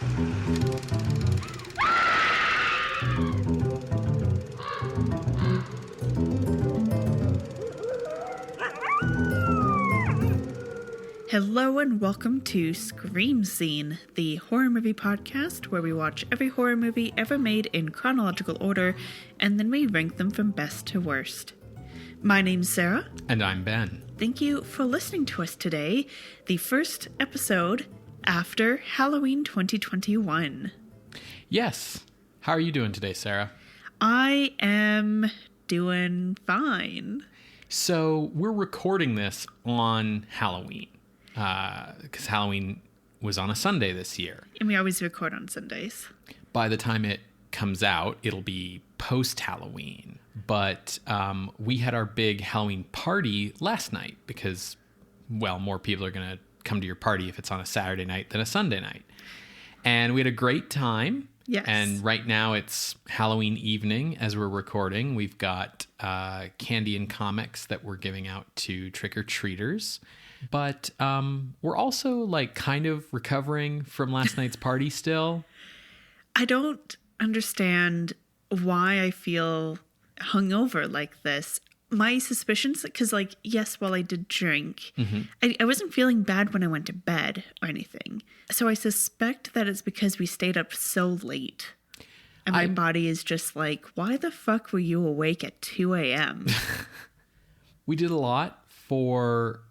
Hello and welcome to Scream Scene, the horror movie podcast where we watch every horror movie ever made in chronological order and then we rank them from best to worst. My name's Sarah. And I'm Ben. Thank you for listening to us today, the first episode after Halloween 2021. Yes. How are you doing today, Sarah? I am doing fine. So we're recording this on Halloween. Because Halloween was on a Sunday this year. And we always record on Sundays. By the time it comes out, it'll be post-Halloween. But we had our big Halloween party last night because, well, more people are going to come to your party if it's on a Saturday night than a Sunday night. And we had a great time. Yes. And right now it's Halloween evening as we're recording. We've got candy and comics that we're giving out to trick-or-treaters. But we're also like kind of recovering from last night's party still. I don't understand why I feel hungover like this. My suspicions, because like, yes, while I did drink, I wasn't feeling bad when I went to bed or anything. So I suspect that it's because we stayed up so late. And my body is just like, why the fuck were you awake at 2 a.m.? We did a lot for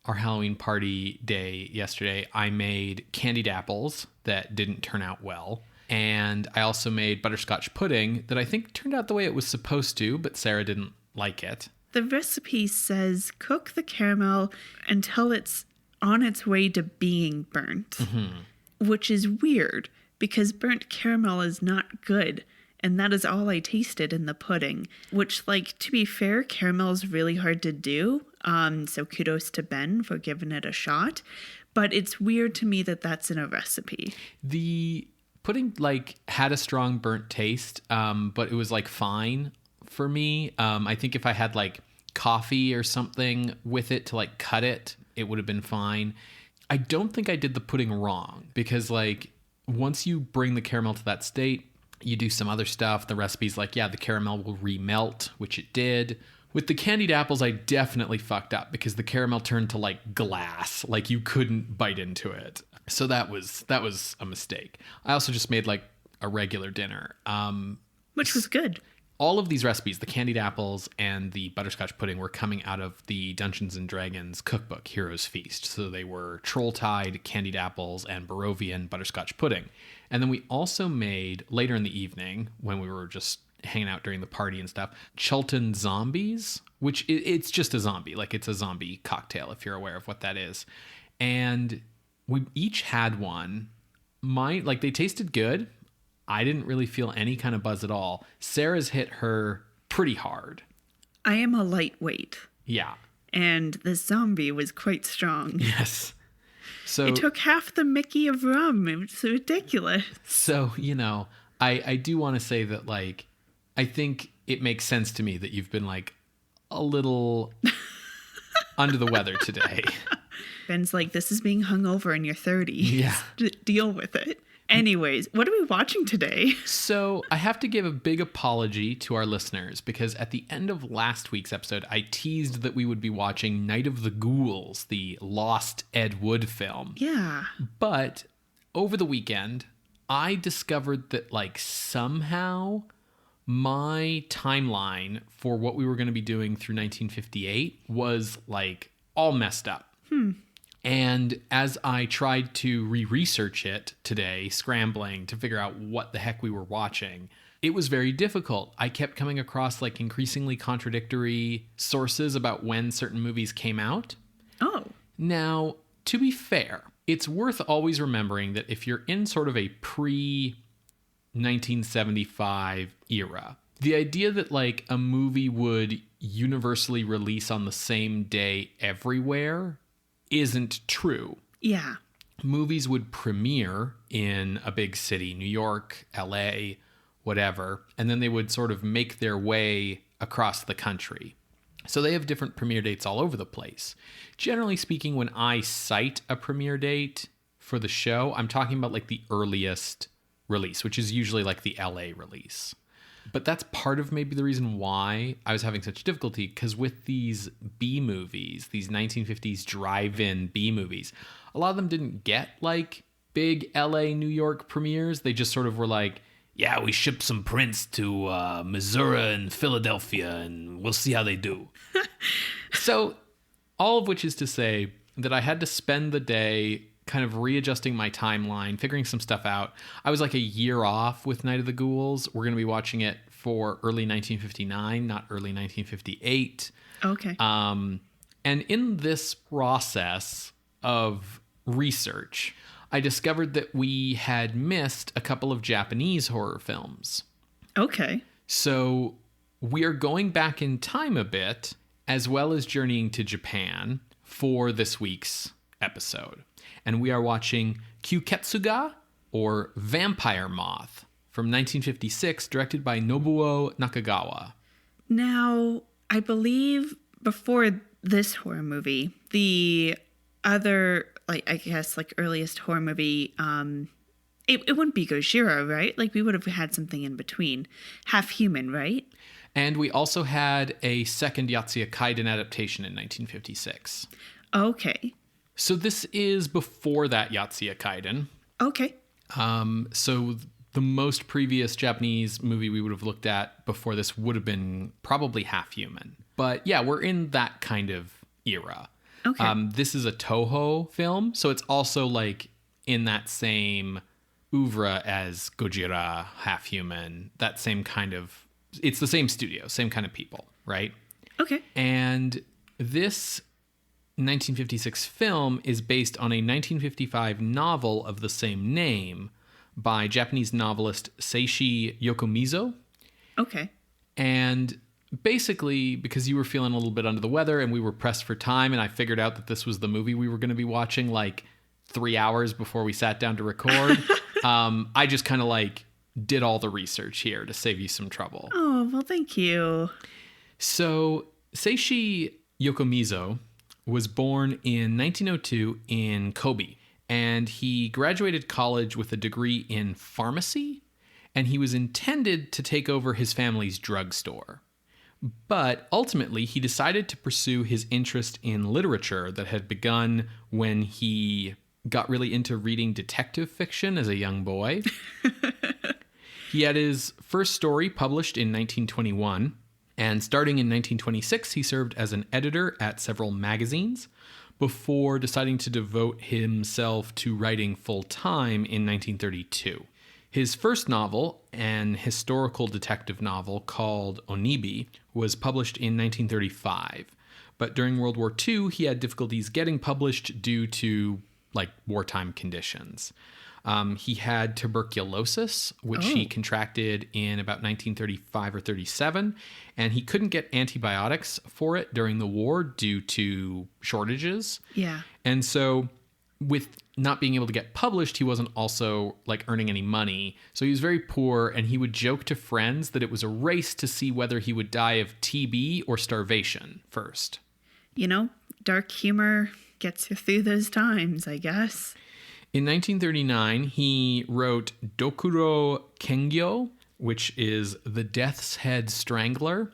our Halloween party day yesterday. I made candied apples that didn't turn out well. And I also made butterscotch pudding that I think turned out the way it was supposed to, but Sarah didn't like it. The recipe says cook the caramel until it's on its way to being burnt, which is weird because burnt caramel is not good. And that is all I tasted in the pudding, which, like, to be fair, caramel is really hard to do. So kudos to Ben for giving it a shot. But it's weird to me that that's in a recipe. The pudding, like, had a strong burnt taste, but it was, like, fine for me. I think if I had, like, coffee or something with it to, like, cut it, it would have been fine. I don't think I did the pudding wrong because, like, once you bring the caramel to that state, you do some other stuff. The recipe's like, yeah, the caramel will remelt, which it did. With the candied apples, I definitely fucked up because the caramel turned to like glass, like you couldn't bite into it. So that was a mistake. I also just made like a regular dinner. Which was good. All of these recipes, the candied apples and the butterscotch pudding, were coming out of the Dungeons & Dragons cookbook, Hero's Feast. So they were Trolltide, candied apples, and Barovian butterscotch pudding. And then we also made, later in the evening, when we were just hanging out during the party and stuff, Chilton Zombies, which it's just a zombie. Like, it's a zombie cocktail, if you're aware of what that is. And we each had one. They tasted good. I didn't really feel any kind of buzz at all. Sarah's hit her pretty hard. I am a lightweight. Yeah. And the zombie was quite strong. Yes. So it took half the Mickey of rum. It was ridiculous. So, I do want to say that, like, I think it makes sense to me that you've been, like, a little under the weather today. Ben's like, this is being hungover in your 30s. Yeah. Deal with it. Anyways, what are we watching today? So I have to give a big apology to our listeners because at the end of last week's episode, I teased that we would be watching Night of the Ghouls, the lost Ed Wood film. Yeah. But over the weekend, I discovered that, like, somehow my timeline for what we were going to be doing through 1958 was, like, all messed up. And as I tried to research it today, scrambling to figure out what the heck we were watching, it was very difficult. I kept coming across like increasingly contradictory sources about when certain movies came out. Oh. Now, to be fair, it's worth always remembering that if you're in sort of a pre-1975 era, the idea that like a movie would universally release on the same day everywhere isn't true. Yeah. Movies would premiere in a big city, New York, LA, whatever, and then they would sort of make their way across the country. So they have different premiere dates all over the place. Generally speaking, when I cite a premiere date for the show. I'm talking about like the earliest release, which is usually like the LA release. But that's part of maybe the reason why I was having such difficulty, because with these B movies, these 1950s drive-in B movies, a lot of them didn't get like big LA, New York premieres. They just sort of were like, yeah, we shipped some prints to Missouri and Philadelphia, and we'll see how they do. So all of which is to say that I had to spend the day kind of readjusting my timeline, figuring some stuff out. I was like a year off with Night of the Ghouls. We're going to be watching it for early 1959, not early 1958. Okay. And in this process of research, I discovered that we had missed a couple of Japanese horror films. Okay. So we are going back in time a bit, as well as journeying to Japan for this week's episode. And we are watching KYUKETSU-GA, or Vampire Moth, from 1956, directed by Nobuo Nakagawa. Now, I believe before this horror movie, the other, like, I guess, like, earliest horror movie, it wouldn't be Gojira, right? Like, we would have had something in between. Half Human, right? And we also had a second Yatsuya Kaiden adaptation in 1956. Okay. So this is before that Yatsuya Kaiden. Okay. So the most previous Japanese movie we would have looked at before this would have been probably Half Human. But yeah, we're in that kind of era. Okay. This is a Toho film, so it's also like in that same oeuvre as Gojira, Half Human, that same kind of... It's the same studio, same kind of people, right? Okay. And this 1956 film is based on a 1955 novel of the same name by Japanese novelist Seishi Yokomizo. Okay. And basically, because you were feeling a little bit under the weather and we were pressed for time, and I figured out that this was the movie we were going to be watching like 3 hours before we sat down to record, I just kind of like did all the research here to save you some trouble. Oh, well, thank you. So Seishi Yokomizo was born in 1902 in Kobe, and he graduated college with a degree in pharmacy, and he was intended to take over his family's drugstore. But ultimately, he decided to pursue his interest in literature that had begun when he got really into reading detective fiction as a young boy. He had his first story published in 1921, and starting in 1926, he served as an editor at several magazines before deciding to devote himself to writing full-time in 1932. His first novel, an historical detective novel called Onibi, was published in 1935. But during World War II, he had difficulties getting published due to, like, wartime conditions. He had tuberculosis, which he contracted in about 1935 or 37, and he couldn't get antibiotics for it during the war due to shortages. Yeah. And so with not being able to get published, he wasn't also like earning any money. So he was very poor, and he would joke to friends that it was a race to see whether he would die of TB or starvation first. You know, dark humor gets you through those times, I guess. In 1939, he wrote Dokuro Kengyo, which is The Death's Head Strangler,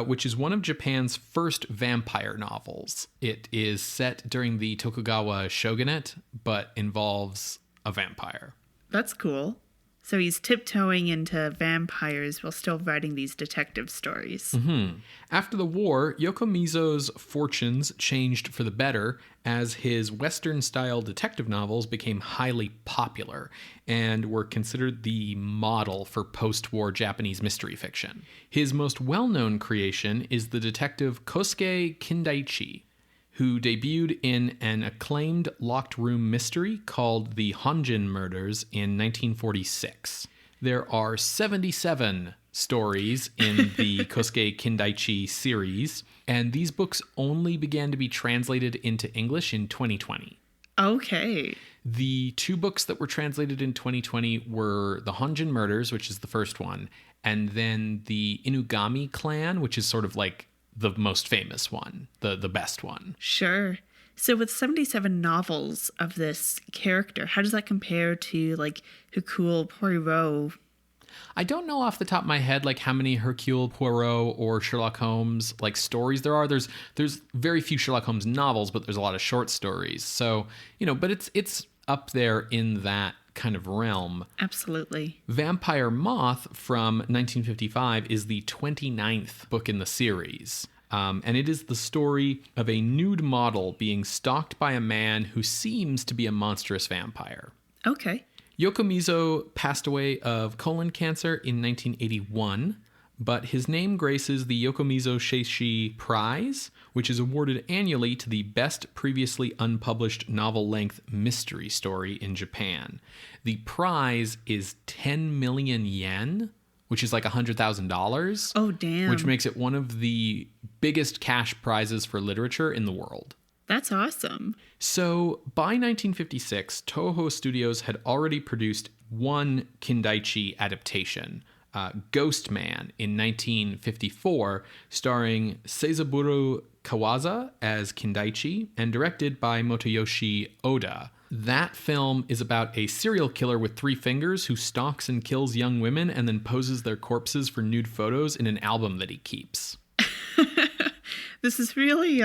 which is one of Japan's first vampire novels. It is set during the Tokugawa shogunate, but involves a vampire. That's cool. So he's tiptoeing into vampires while still writing these detective stories. Mm-hmm. After the war, Yokomizo's fortunes changed for the better as his Western-style detective novels became highly popular and were considered the model for post-war Japanese mystery fiction. His most well-known creation is the detective Kosuke Kindaichi, who debuted in an acclaimed locked room mystery called The Honjin Murders in 1946. There are 77 stories in the Kosuke Kindaichi series, and these books only began to be translated into English in 2020. Okay. The two books that were translated in 2020 were The Honjin Murders, which is the first one, and then The Inugami Clan, which is sort of like the most famous one, the best one. Sure. So with 77 novels of this character, how does that compare to like Hercule Poirot? I don't know off the top of my head like how many Hercule Poirot or Sherlock Holmes like stories there are. There's very few Sherlock Holmes novels, but there's a lot of short stories. So, but it's up there in that kind of realm. Absolutely. Vampire Moth from 1955 is the 29th book in the series. And it is the story of a nude model being stalked by a man who seems to be a monstrous vampire. Okay. Yokomizo passed away of colon cancer in 1981, but his name graces the Yokomizo Seishi Prize, which is awarded annually to the best previously unpublished novel-length mystery story in Japan. The prize is 10 million yen, which is like $100,000. Oh, damn. Which makes it one of the biggest cash prizes for literature in the world. That's awesome. So by 1956, Toho Studios had already produced one Kindaichi adaptation, Ghost Man, in 1954, starring Seizaburo Kawaza as Kindaichi and directed by Motoyoshi Oda. That film is about a serial killer with 3 fingers who stalks and kills young women and then poses their corpses for nude photos in an album that he keeps. This is really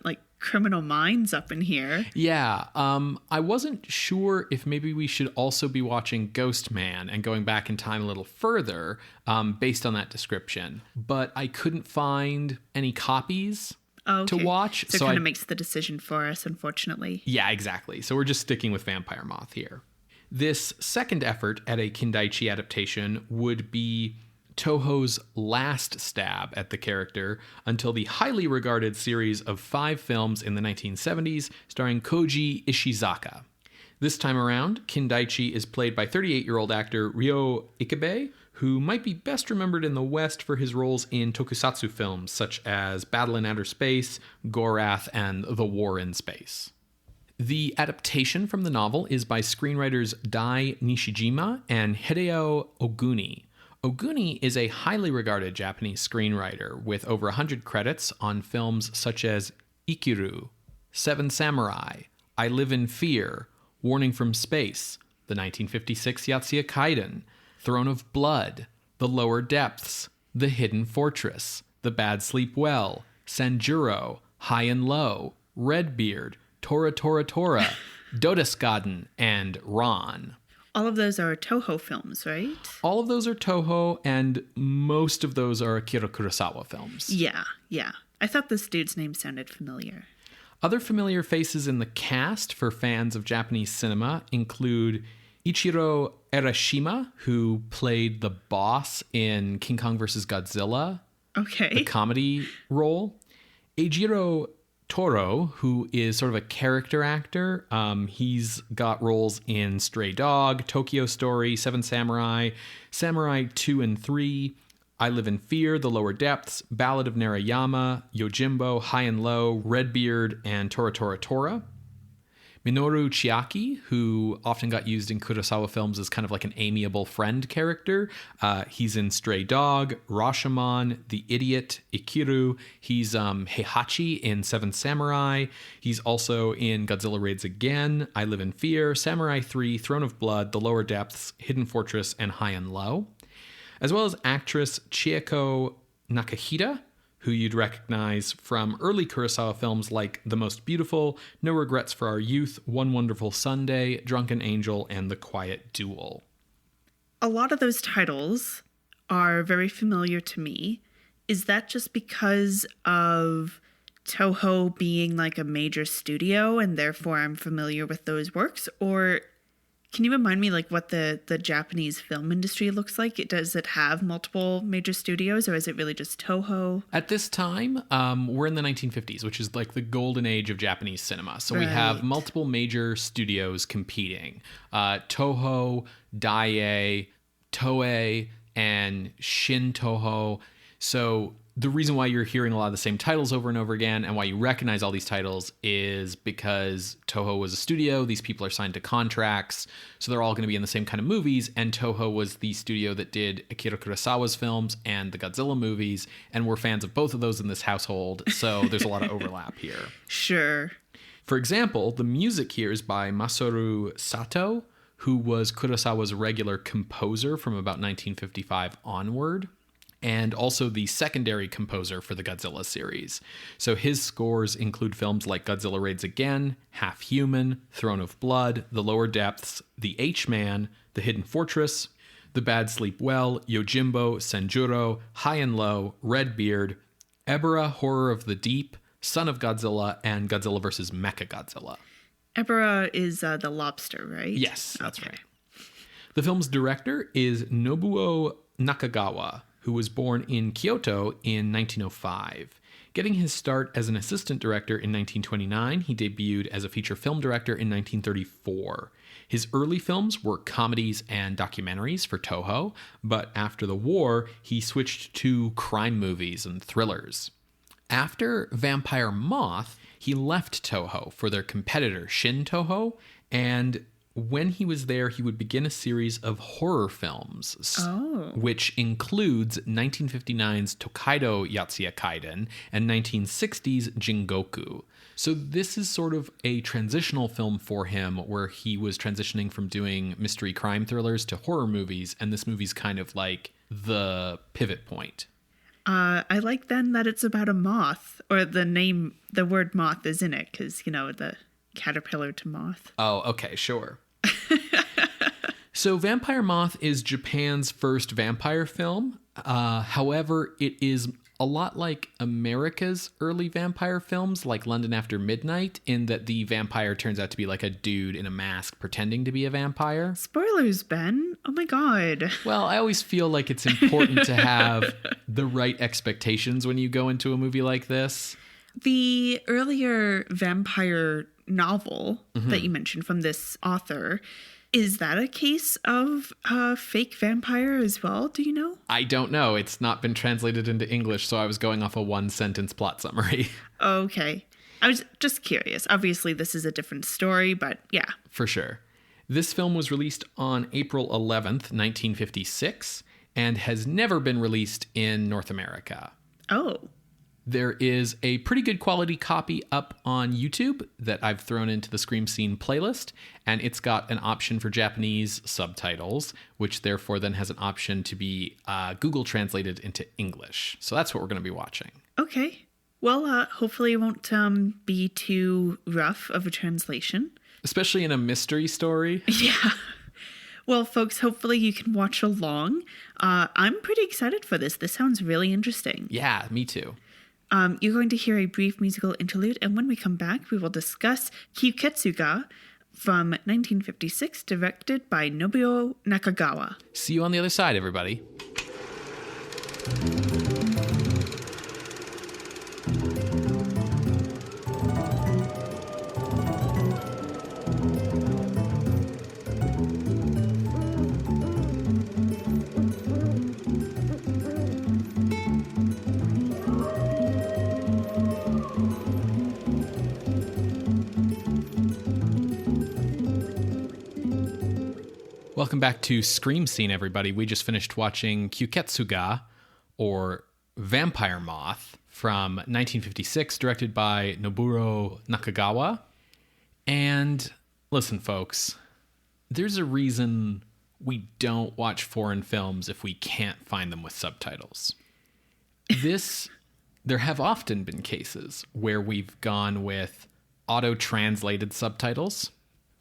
like Criminal Minds up in here. Yeah, I wasn't sure if maybe we should also be watching Ghost Man and going back in time a little further based on that description, but I couldn't find any copies to watch. So it kind of makes the decision for us, unfortunately. Yeah, exactly. So we're just sticking with Vampire Moth here. This second effort at a Kindaichi adaptation would be Toho's last stab at the character until the highly regarded series of 5 films in the 1970s starring Koji Ishizaka. This time around, Kindaichi is played by 38-year-old actor Ryō Ikebe, who might be best remembered in the West for his roles in tokusatsu films such as Battle in Outer Space, Gorath, and The War in Space. The adaptation from the novel is by screenwriters Dai Nishijima and Hideo Oguni. Oguni is a highly regarded Japanese screenwriter with over 100 credits on films such as Ikiru, Seven Samurai, I Live in Fear, Warning from Space, the 1956 Yatsuya Kaiden, Throne of Blood, The Lower Depths, The Hidden Fortress, The Bad Sleep Well, Sanjuro, High and Low, Redbeard, Tora Tora Tora, Dodeskaden, and Ron. All of those are Toho films, right? All of those are Toho, and most of those are Akira Kurosawa films. Yeah. I thought this dude's name sounded familiar. Other familiar faces in the cast for fans of Japanese cinema include Ichiro Arashima, who played the boss in King Kong vs. Godzilla, the comedy role. Eijirō Toro, who is sort of a character actor. He's got roles in Stray Dog, Tokyo Story, Seven Samurai, Samurai 2 and 3, I Live in Fear, The Lower Depths, Ballad of Narayama, Yojimbo, High and Low, Redbeard, and Tora Tora Tora. Minoru Chiaki, who often got used in Kurosawa films as kind of like an amiable friend character. He's in Stray Dog, Rashomon, The Idiot, Ikiru. He's Heihachi in Seven Samurai. He's also in Godzilla Raids Again, I Live in Fear, Samurai 3, Throne of Blood, The Lower Depths, Hidden Fortress, and High and Low. As well as actress Chieko Nakahita, who you'd recognize from early Kurosawa films like The Most Beautiful, No Regrets for Our Youth, One Wonderful Sunday, Drunken Angel, and The Quiet Duel. A lot of those titles are very familiar to me. Is that just because of Toho being like a major studio and therefore I'm familiar with those works? Or can you remind me like what the Japanese film industry looks like? Does it have multiple major studios or is it really just Toho? At this time, we're in the 1950s, which is like the golden age of Japanese cinema. So we have multiple major studios competing. Toho, Daiei, Toei, and Shin Toho. So the reason why you're hearing a lot of the same titles over and over again and why you recognize all these titles is because Toho was a studio. These people are signed to contracts, so they're all going to be in the same kind of movies. And Toho was the studio that did Akira Kurosawa's films and the Godzilla movies, and we're fans of both of those in this household, so there's a lot of overlap here. Sure. For example, the music here is by Masaru Sato, who was Kurosawa's regular composer from about 1955 onward, and also the secondary composer for the Godzilla series. So his scores include films like Godzilla Raids Again, Half Human, Throne of Blood, The Lower Depths, The H-Man, The Hidden Fortress, The Bad Sleep Well, Yojimbo, Senjuro, High and Low, Redbeard, Ebirah, Horror of the Deep, Son of Godzilla, and Godzilla vs. Mechagodzilla. Ebirah is the lobster, right? Yes, that's right. The film's director is Nobuo Nakagawa, who was born in Kyoto in 1905. Getting his start as an assistant director in 1929, he debuted as a feature film director in 1934. His early films were comedies and documentaries for Toho, but after the war, he switched to crime movies and thrillers. After Vampire Moth, he left Toho for their competitor Shin Toho, and when he was there, he would begin a series of horror films, which includes 1959's Tokaido Yatsuya Kaiden and 1960's Jingoku. So this is sort of a transitional film for him where he was transitioning from doing mystery crime thrillers to horror movies, and this movie's kind of like the pivot point. I like then that it's about a moth, or the word moth is in it, because, the caterpillar to moth. Oh, okay, sure. So Vampire Moth is Japan's first vampire film. However, it is a lot like America's early vampire films, like London After Midnight, in that the vampire turns out to be like a dude in a mask pretending to be a vampire. Spoilers, Ben. Oh my God. Well, I always feel like it's important to have the right expectations when you go into a movie like this. The earlier vampire novel that you mentioned from this author, is that a case of a fake vampire as well? Do you know? I don't know. It's not been translated into English, so I was going off a one-sentence plot summary. Okay. I was just curious. Obviously, this is a different story, but yeah. For sure. This film was released on April 11th, 1956, and has never been released in North America. Oh. There is a pretty good quality copy up on YouTube that I've thrown into the Scream Scene playlist, and it's got an option for Japanese subtitles, which therefore then has an option to be Google translated into English. So that's what we're going to be watching. Okay. Well, hopefully it won't be too rough of a translation. Especially in a mystery story. Yeah. Well, folks, hopefully you can watch along. I'm pretty excited for this. This sounds really interesting. Yeah, me too. You're going to hear a brief musical interlude, and when we come back, we will discuss KYUKETSU-GA from 1956, directed by Nobuo Nakagawa. See you on the other side, everybody. Welcome back to Scream Scene, everybody. We just finished watching KYUKETSU-GA, or Vampire Moth, from 1956, directed by Nobuo Nakagawa. And listen, folks, there's a reason we don't watch foreign films if we can't find them with subtitles. There have often been cases where we've gone with auto-translated subtitles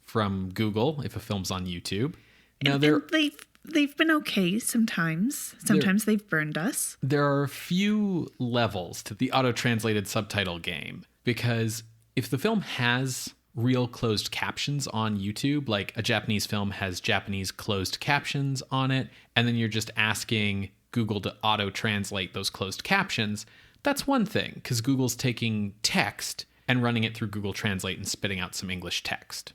from Google if a film's on YouTube. Now, they've been okay sometimes. Sometimes they've burned us. There are a few levels to the auto-translated subtitle game, because if the film has real closed captions on YouTube, like a Japanese film has Japanese closed captions on it, and then you're just asking Google to auto-translate those closed captions, that's one thing, because Google's taking text and running it through Google Translate and spitting out some English text.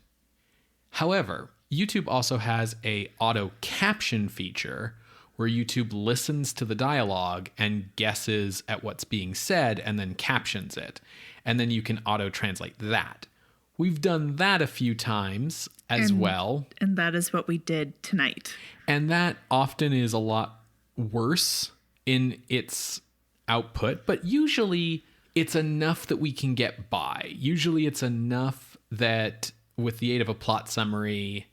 However, YouTube also has a auto caption feature where YouTube listens to the dialogue and guesses at what's being said and then captions it. And then you can auto translate that. We've done that a few times as well. And that is what we did tonight. And that often is a lot worse in its output, but usually it's enough that we can get by. Usually it's enough that with the aid of a plot summary,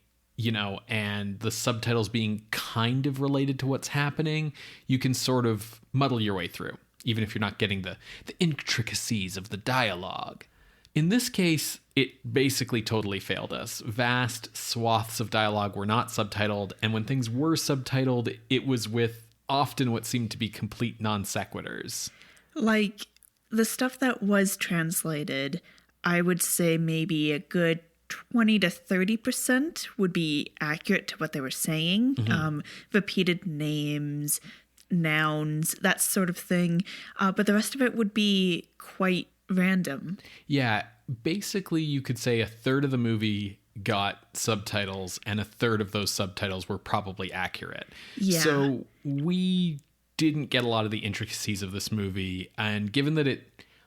and the subtitles being kind of related to what's happening, you can sort of muddle your way through, even if you're not getting the intricacies of the dialogue. In this case, it basically totally failed us. Vast swaths of dialogue were not subtitled, and when things were subtitled, it was with often what seemed to be complete non sequiturs. Like, the stuff that was translated, I would say maybe a good 20 to 30% would be accurate to what they were saying. Repeated names, nouns, that sort of thing. But the rest of it would be quite random. Yeah, basically you could say a third of the movie got subtitles and a third of those subtitles were probably accurate. Yeah. So we didn't get a lot of the intricacies of this movie, and given that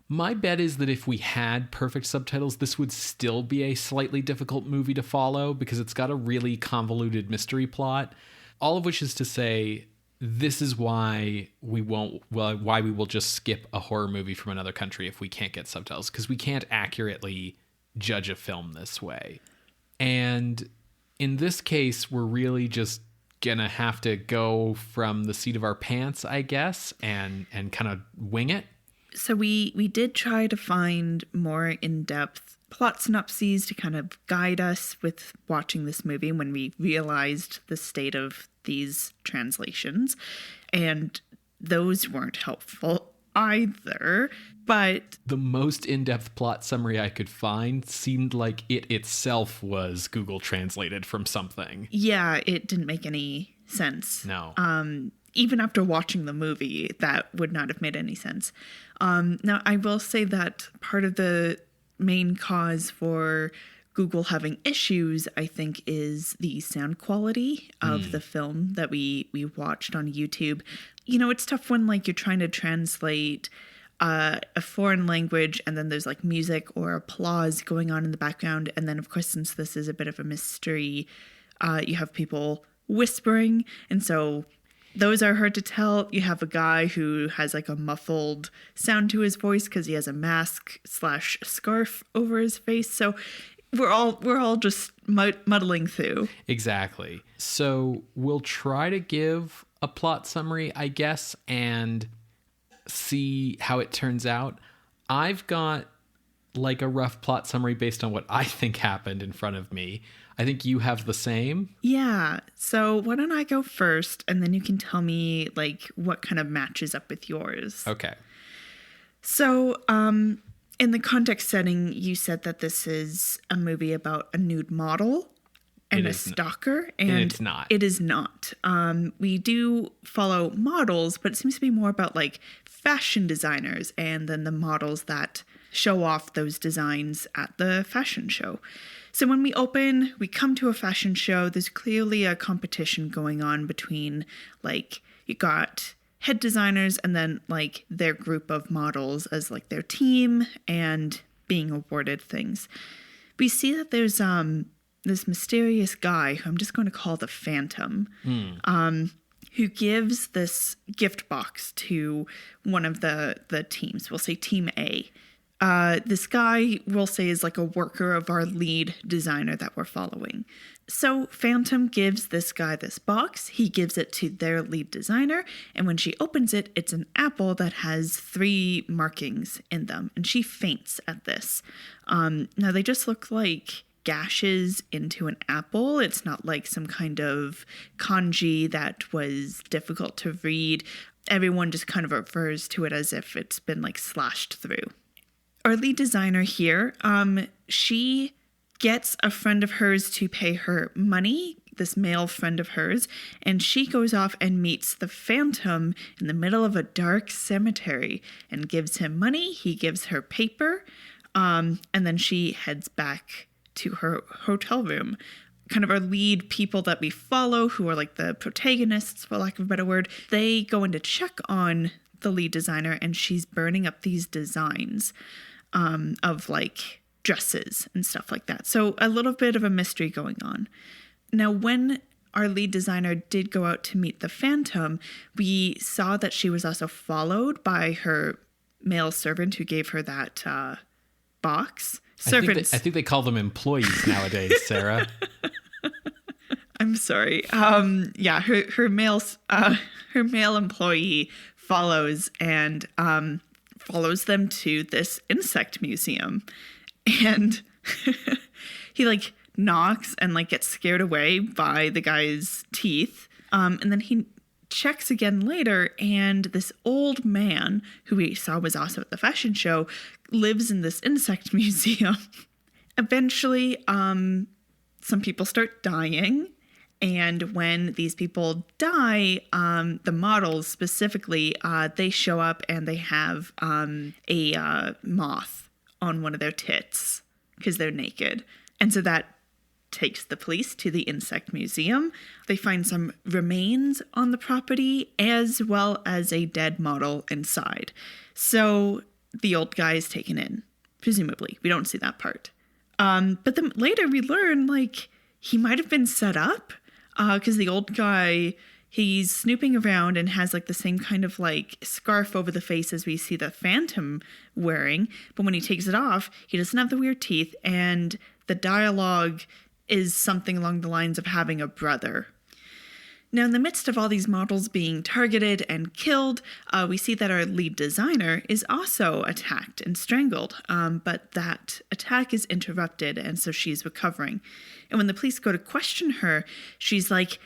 my bet is that if we had perfect subtitles, this would still be a slightly difficult movie to follow because it's got a really convoluted mystery plot. All of which is to say, this is why we will just skip a horror movie from another country if we can't get subtitles, because we can't accurately judge a film this way. And in this case, we're really just gonna have to go from the seat of our pants, I guess, and kind of wing it. So we did try to find more in-depth plot synopses to kind of guide us with watching this movie when we realized the state of these translations. And those weren't helpful either. But the most in-depth plot summary I could find seemed like it itself was Google translated from something. Yeah, it didn't make any sense. No. Even after watching the movie, that would not have made any sense. Now, I will say that part of the main cause for Google having issues, I think, is the sound quality of the film that we watched on YouTube. It's tough when you're trying to translate a foreign language and then there's music or applause going on in the background. And then, of course, since this is a bit of a mystery, you have people whispering. And so those are hard to tell. You have a guy who has a muffled sound to his voice because he has a mask/scarf over his face. So we're all just muddling through. Exactly. So we'll try to give a plot summary, I guess, and see how it turns out. I've got a rough plot summary based on what I think happened in front of me. I think you have the same. Yeah. So why don't I go first, and then you can tell me what kind of matches up with yours. Okay. So, in the context setting, you said that this is a movie about a nude model and a stalker, and it's not. It is not. We do follow models, but it seems to be more about fashion designers and then the models that show off those designs at the fashion show. So when we open, we come to a fashion show. There's clearly a competition going on between you got head designers and then their group of models as their team and being awarded things. We see that there's this mysterious guy who I'm just going to call the Phantom, who gives this gift box to one of the teams. We'll say Team A. This guy, we'll say, is a worker of our lead designer that we're following. So Phantom gives this guy this box. He gives it to their lead designer. And when she opens it, it's an apple that has 3 markings in them. And she faints at this. Now, they just look like gashes into an apple. It's not some kind of kanji that was difficult to read. Everyone just kind of refers to it as if it's been slashed through. Our lead designer here, she gets a friend of hers to pay her money, this male friend of hers, and she goes off and meets the Phantom in the middle of a dark cemetery and gives him money. He gives her paper, and then she heads back to her hotel room. Kind of our lead people that we follow, who are the protagonists, for lack of a better word, they go in to check on the lead designer, and she's burning up these designs of dresses and stuff like that. So a little bit of a mystery going on. Now, when our lead designer did go out to meet the Phantom, we saw that she was also followed by her male servant who gave her that box. I think they call them employees nowadays, Sarah. I'm sorry. Yeah, her male employee follows them to this insect museum, and he like knocks and like gets scared away by the guy's teeth, and then he checks again later, and this old man who we saw was also at the fashion show lives in this insect museum. Eventually, some people start dying. And when these people die, the models specifically, they show up and they have a moth on one of their tits because they're naked. And so that takes the police to the insect museum. They find some remains on the property as well as a dead model inside. So the old guy is taken in, presumably. We don't see that part. But then later we learn, like, he might have been set up. Because the old guy, he's snooping around and has like the same kind of like scarf over the face as we see the Phantom wearing. But when he takes it off, he doesn't have the weird teeth. And the dialogue is something along the lines of having a brother. Now, in the midst of all these models being targeted and killed, we see that our lead designer is also attacked and strangled. But that attack is interrupted, and so she's recovering. And when the police go to question her, she's like,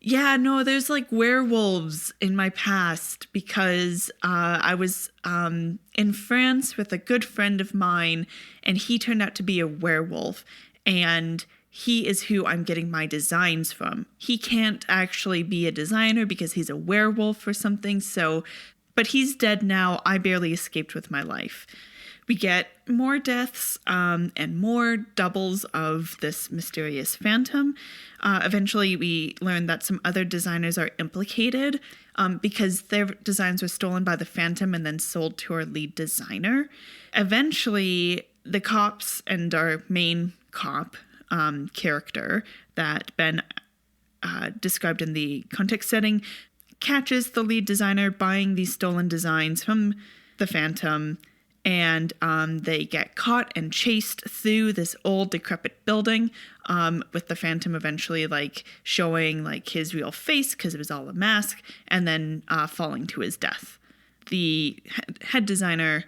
yeah, no, there's like werewolves in my past because I was in France with a good friend of mine, and he turned out to be a werewolf. And he is who I'm getting my designs from. He can't actually be a designer because he's a werewolf or something. So, but he's dead now. I barely escaped with my life. We get more deaths and more doubles of this mysterious Phantom. Eventually, we learn that some other designers are implicated because their designs were stolen by the Phantom and then sold to our lead designer. Eventually, the cops and our main cop character that Ben described in the context setting catches the lead designer buying these stolen designs from the Phantom, and they get caught and chased through this old decrepit building, with the Phantom eventually like showing like his real face because it was all a mask, and then falling to his death. The head designer,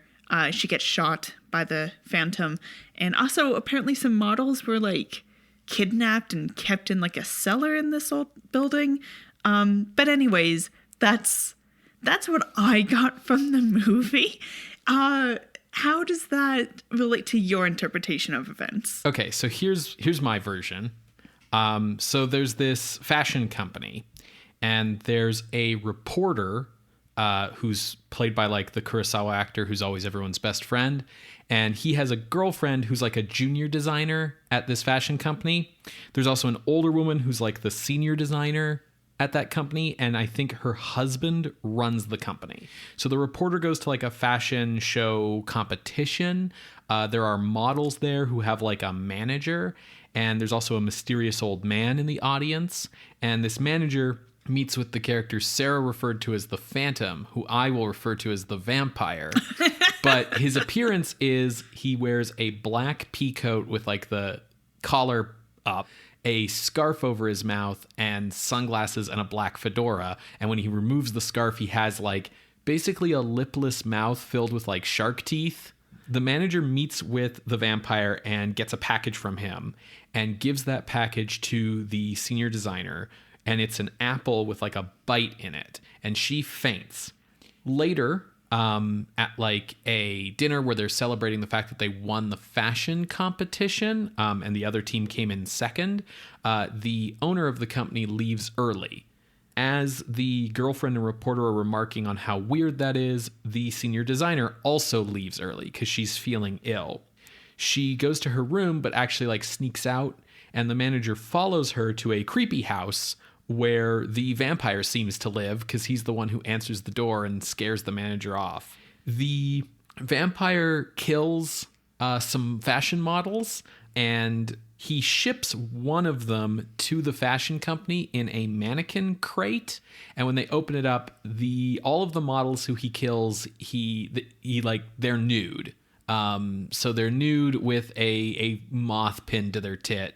she gets shot by the Phantom, and also apparently some models were like kidnapped and kept in like a cellar in this old building. But anyways, that's what I got from the movie. How does that relate to your interpretation of events? Okay, so here's my version. So there's this fashion company, and there's a reporter who's played by like the Kurosawa actor who's always everyone's best friend. And he has a girlfriend who's like a junior designer at this fashion company. There's also an older woman who's like the senior designer at that company. And I think her husband runs the company. So the reporter goes to like a fashion show competition. There are models there who have like a manager. And there's also a mysterious old man in the audience. And this manager meets with the character Sarah referred to as the Phantom, who I will refer to as the Vampire. But his appearance is he wears a black pea coat with like the collar up, a scarf over his mouth, and sunglasses and a black fedora. And when he removes the scarf, he has like basically a lipless mouth filled with like shark teeth. The manager meets with the Vampire and gets a package from him and gives that package to the senior designer. And it's an apple with like a bite in it. And she faints. Later, at like a dinner where they're celebrating the fact that they won the fashion competition, and the other team came in second, the owner of the company leaves early. As the girlfriend and reporter are remarking on how weird that is, the senior designer also leaves early because she's feeling ill. She goes to her room, but actually like sneaks out, and the manager follows her to a creepy house where the vampire seems to live because he's the one who answers the door and scares the manager off. The vampire kills some fashion models, And he ships one of them to the fashion company in a mannequin crate. And when they open it up, all of the models who he kills, they're nude. So they're nude with a moth pinned to their tit,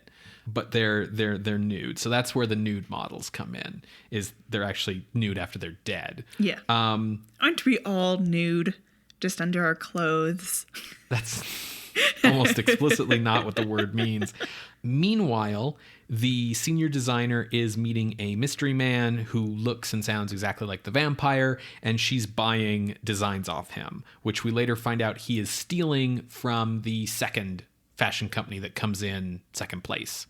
but they're nude. So that's where the nude models come in. Is they're actually nude after they're dead. Yeah. Aren't we all nude, just under our clothes? That's almost explicitly not what the word means. Meanwhile, the senior designer is meeting a mystery man who looks and sounds exactly like the vampire, and she's buying designs off him, which we later find out he is stealing from the second fashion company that comes in second place.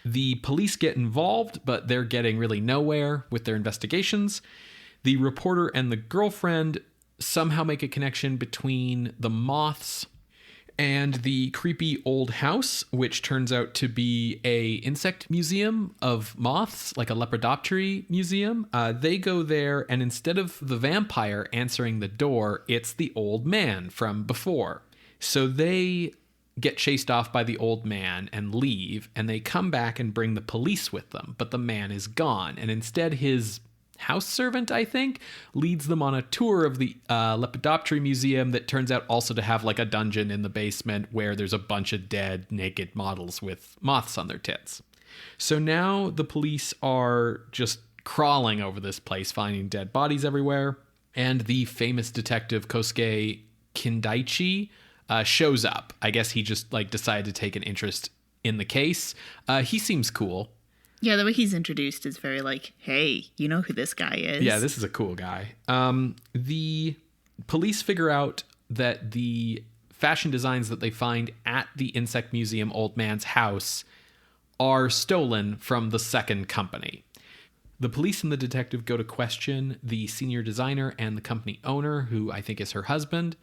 The police get involved, but they're getting really nowhere with their investigations. The reporter and the girlfriend somehow make a connection between the Moths and the creepy old house, which turns out to be a insect museum of moths, like a lepidoptery museum. They go there, and instead of the vampire answering the door, it's the old man from before. So they get chased off by the old man and leave, and they come back and bring the police with them, but the man is gone, and instead his house servant, I think, leads them on a tour of the Lepidoptery Museum that turns out also to have like a dungeon in the basement where there's a bunch of dead, naked models with moths on their tits. So now the police are just crawling over this place, finding dead bodies everywhere, and the famous detective Kosuke Kindaichi shows up. I guess he just decided to take an interest in the case. He seems cool. Yeah, the way he's introduced is very hey, you know who this guy is. Yeah, this is a cool guy. The police figure out that the fashion designs that they find at the Insect Museum old man's house are stolen from the second company. The police and the detective go to question the senior designer and the company owner, who I think is her husband.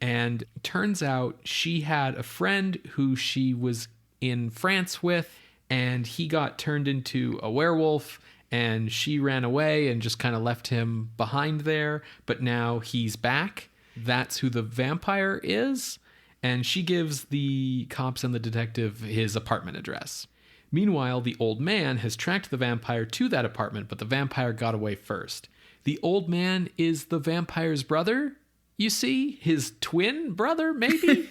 And turns out she had a friend who she was in France with, and he got turned into a werewolf, and she ran away and just kind of left him behind there. But now he's back. That's who the vampire is. And she gives the cops and the detective his apartment address. Meanwhile, the old man has tracked the vampire to that apartment, but the vampire got away first. The old man is the vampire's brother, you see? His twin brother, maybe?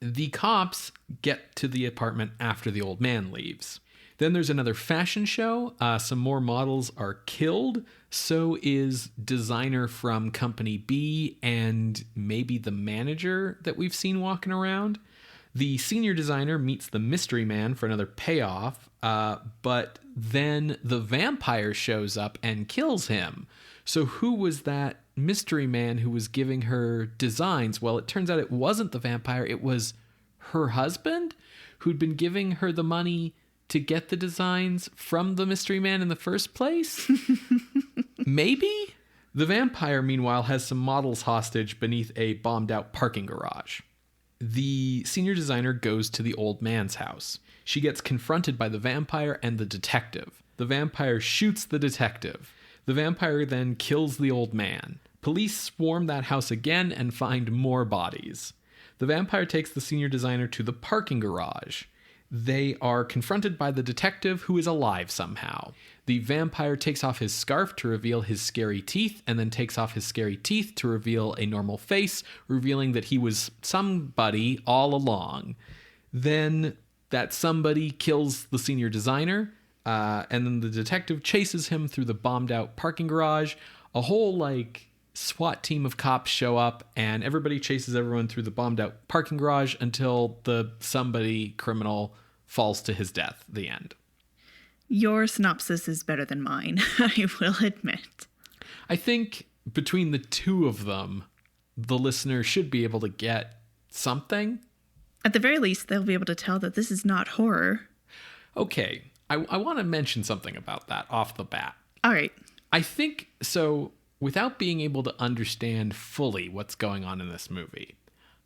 The cops get to the apartment after the old man leaves. Then there's another fashion show. Some more models are killed. So is designer from Company B and maybe the manager that we've seen walking around. The senior designer meets the mystery man for another payoff, but then the vampire shows up and kills him. So who was that mystery man who was giving her designs? Well, it turns out it wasn't the vampire. It was her husband who'd been giving her the money to get the designs from the mystery man in the first place. Maybe? The vampire, meanwhile, has some models hostage beneath a bombed out parking garage. The senior designer goes to the old man's house. She gets confronted by the vampire and the detective. The vampire shoots the detective. The vampire then kills the old man. Police swarm that house again and find more bodies. The vampire takes the senior designer to the parking garage. They are confronted by the detective, who is alive somehow. The vampire takes off his scarf to reveal his scary teeth, and then takes off his scary teeth to reveal a normal face, revealing that he was somebody all along. Then that somebody kills the senior designer, and then the detective chases him through the bombed out parking garage. A whole SWAT team of cops show up, and everybody chases everyone through the bombed out parking garage until the somebody criminal falls to his death. The end. Your synopsis is better than mine, I will admit. I think between the two of them, the listener should be able to get something. At the very least, they'll be able to tell that this is not horror. Okay, I want to mention something about that off the bat. All right. I think, so without being able to understand fully what's going on in this movie,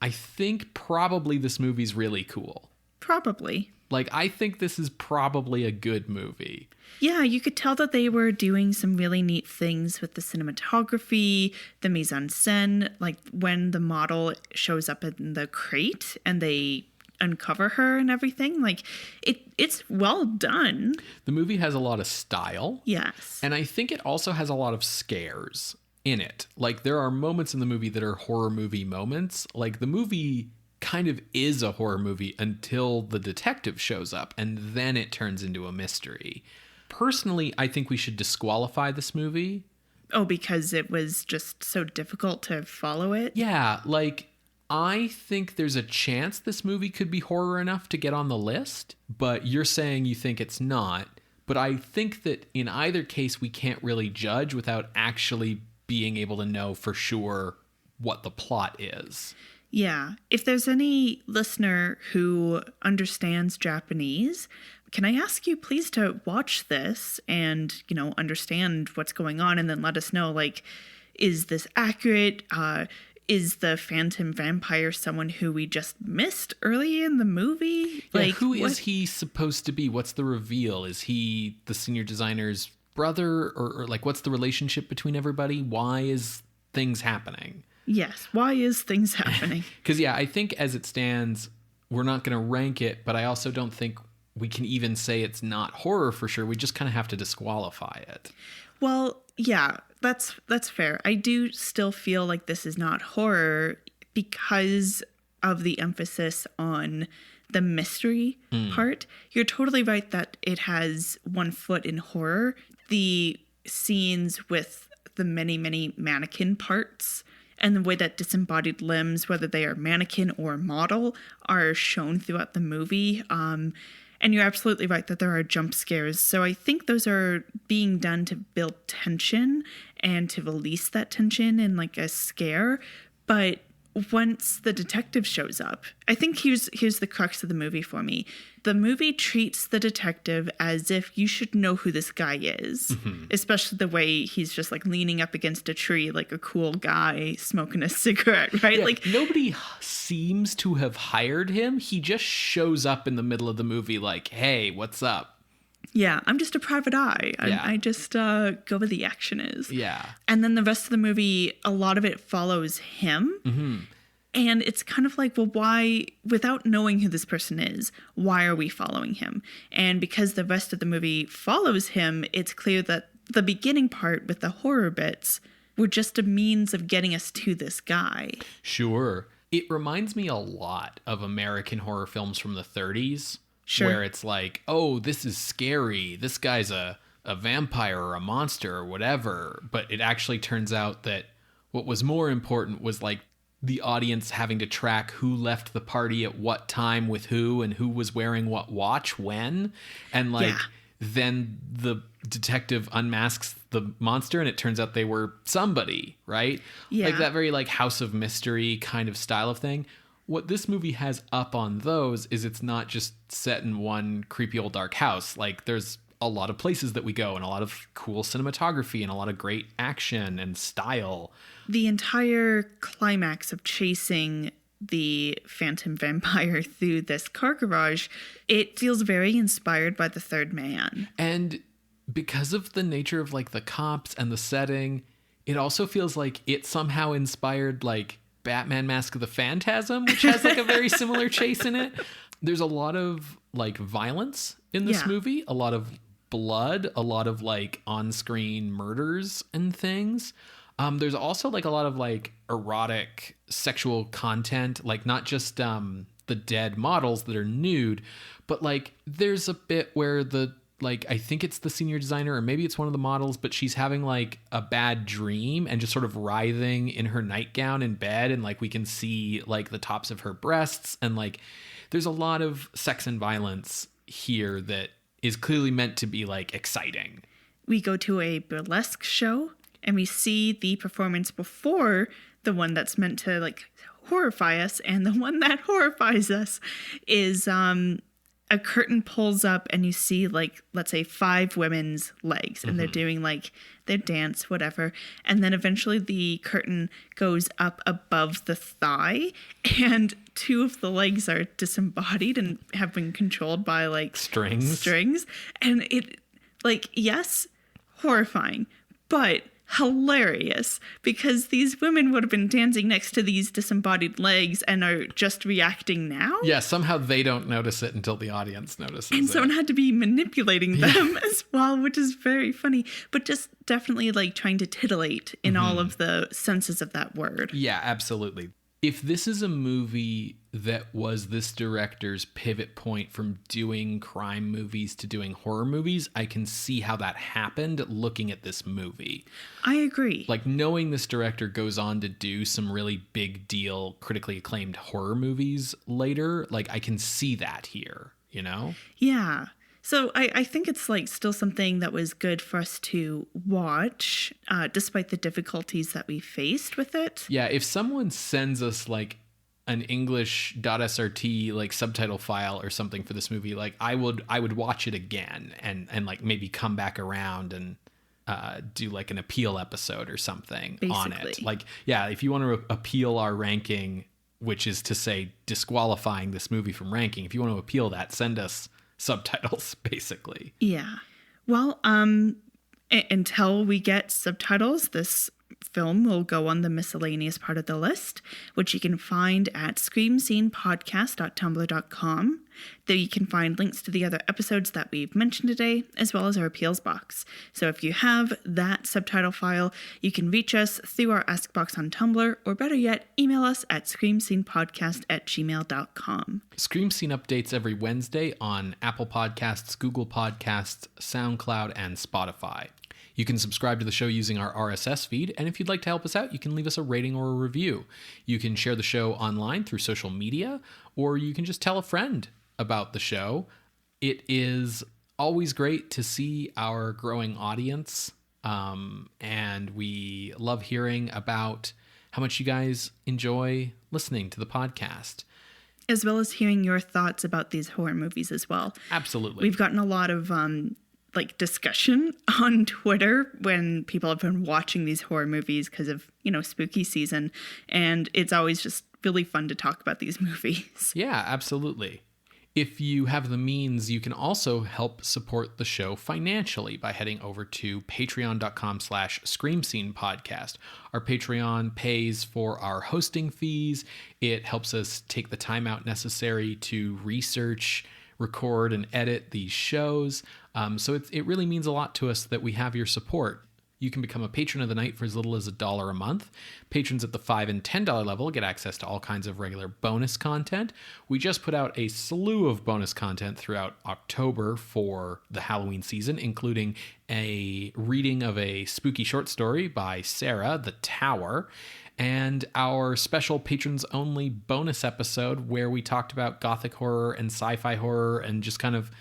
I think probably this movie's really cool. Probably. I think this is probably a good movie. Yeah, you could tell that they were doing some really neat things with the cinematography, the mise en scène, when the model shows up in the crate and they uncover her and everything. Like it's well done. The movie has a lot of style. Yes. And I think it also has a lot of scares in it. Like there are moments in the movie that are horror movie moments. Like the movie kind of is a horror movie until the detective shows up, and then it turns into a mystery. Personally, I think we should disqualify this movie. Oh, because it was just so difficult to follow it? Yeah, like I think there's a chance this movie could be horror enough to get on the list, but you're saying you think it's not. But I think that in either case, we can't really judge without actually being able to know for sure what the plot is. Yeah. If there's any listener who understands Japanese, can I ask you please to watch this and, understand what's going on, and then let us know, like, is this accurate? Is the phantom vampire someone who we just missed early in the movie? Yeah, like, who is he supposed to be? What's the reveal? Is he the senior designer's brother? Or like, what's the relationship between everybody? Why is things happening? Yes, why is things happening? Because, yeah, I think as it stands, we're not going to rank it, but I also don't think we can even say it's not horror for sure. We just kind of have to disqualify it. Well, yeah, that's fair. I do still feel like this is not horror because of the emphasis on the mystery part. You're totally right that it has one foot in horror. The scenes with the many, many mannequin parts and the way that disembodied limbs, whether they are mannequin or model, are shown throughout the movie. And you're absolutely right that there are jump scares. So I think those are being done to build tension and to release that tension in like a scare. But once the detective shows up, I think here's the crux of the movie for me. The movie treats the detective as if you should know who this guy is, especially the way he's just like leaning up against a tree like a cool guy smoking a cigarette, right? Yeah, like nobody seems to have hired him. He just shows up in the middle of the movie like, hey, what's up? Yeah, I'm just a private eye. I just go where the action is. Yeah. And then the rest of the movie, a lot of it follows him. Mm-hmm. And it's kind of like, well, why, without knowing who this person is, why are we following him? And because the rest of the movie follows him, it's clear that the beginning part with the horror bits were just a means of getting us to this guy. Sure. It reminds me a lot of American horror films from the 30s. Sure. Where it's like, oh, this is scary. This guy's a vampire or a monster or whatever. But it actually turns out that what was more important was like the audience having to track who left the party at what time with who and who was wearing what watch when. And like, then the detective unmasks the monster and it turns out they were somebody, right? Yeah. Like that very like House of Mystery kind of style of thing. What this movie has up on those is it's not just set in one creepy old dark house. Like there's a lot of places that we go and a lot of cool cinematography and a lot of great action and style. The entire climax of chasing the phantom vampire through this car garage, it feels very inspired by The Third Man. And because of the nature of like the cops and the setting, it also feels like it somehow inspired like Batman Mask of the Phantasm, which has like a very similar chase in it. There's a lot of like violence in this movie, a lot of blood, a lot of like on-screen murders and things. There's also like a lot of like erotic sexual content, like not just the dead models that are nude, but like there's a bit where I think it's the senior designer or maybe it's one of the models, but she's having like a bad dream and just sort of writhing in her nightgown in bed. And like, we can see like the tops of her breasts and like, there's a lot of sex and violence here that is clearly meant to be like exciting. We go to a burlesque show and we see the performance before the one that's meant to like horrify us. And the one that horrifies us is, a curtain pulls up and you see like, let's say 5 women's legs and they're doing like their dance, whatever. And then eventually the curtain goes up above the thigh and 2 of the legs are disembodied and have been controlled by like strings. And it like, yes, horrifying, but hilarious because these women would have been dancing next to these disembodied legs and are just reacting now. Yeah, somehow they don't notice it until the audience notices it. And someone had to be manipulating them as well, which is very funny. But just definitely like trying to titillate in all of the senses of that word. Yeah, absolutely. If this is a movie that was this director's pivot point from doing crime movies to doing horror movies, I can see how that happened looking at this movie. I agree. Like, knowing this director goes on to do some really big deal, critically acclaimed horror movies later, like, I can see that here, you know? Yeah. So I think it's like still something that was good for us to watch, despite the difficulties that we faced with it. Yeah, if someone sends us like an English.srt like subtitle file or something for this movie, like I would watch it again and like maybe come back around and do like an appeal episode or something on it. Like, yeah, if you want to appeal our ranking, which is to say disqualifying this movie from ranking, if you want to appeal that, send us subtitles, basically. Yeah. Well, until we get subtitles, this film will go on the miscellaneous part of the list, which you can find at screamscenepodcast.tumblr.com. There you can find links to the other episodes that we've mentioned today, as well as our appeals box. So if you have that subtitle file, you can reach us through our Ask box on Tumblr, or better yet, email us at screamscenepodcast@gmail.com. Scream Scene updates every Wednesday on Apple Podcasts, Google Podcasts, SoundCloud, and Spotify. You can subscribe to the show using our RSS feed, and if you'd like to help us out, you can leave us a rating or a review. You can share the show online through social media, or you can just tell a friend about the show. It is always great to see our growing audience, and we love hearing about how much you guys enjoy listening to the podcast. As well as hearing your thoughts about these horror movies as well. Absolutely. We've gotten a lot of discussion on Twitter when people have been watching these horror movies because of, spooky season. And it's always just really fun to talk about these movies. Yeah, absolutely. If you have the means, you can also help support the show financially by heading over to patreon.com/screamscenepodcast. Our Patreon pays for our hosting fees. It helps us take the time out necessary to research, record, and edit these shows. So it really means a lot to us that we have your support. You can become a patron of the night for as little as $1 a month. Patrons at the $5 and $10 level get access to all kinds of regular bonus content. We just put out a slew of bonus content throughout October for the Halloween season, including a reading of a spooky short story by Sarah, The Tower, and our special patrons-only bonus episode where we talked about gothic horror and sci-fi horror and just kind of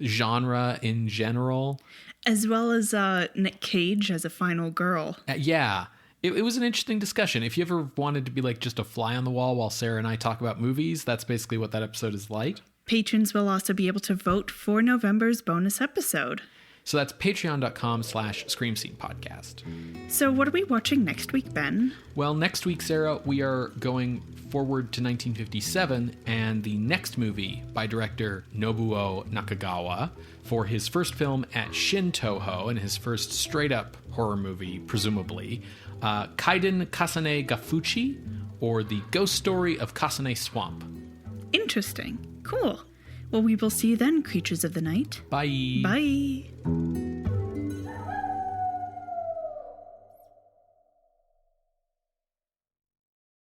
genre in general. As well as Nick Cage as a final girl. Yeah. It was an interesting discussion. If you ever wanted to be like just a fly on the wall while Sarah and I talk about movies, that's basically what that episode is like. Patrons will also be able to vote for November's bonus episode. So that's patreon.com/screamscenepodcast. So what are we watching next week, Ben? Well, next week, Sarah, we are going forward to 1957 and the next movie by director Nobuo Nakagawa for his first film at Shin Toho and his first straight-up horror movie, presumably, Kaiden Kasane Gafuchi, or The Ghost Story of Kasane Swamp. Interesting. Cool. Well, we will see you then, creatures of the night. Bye. Bye.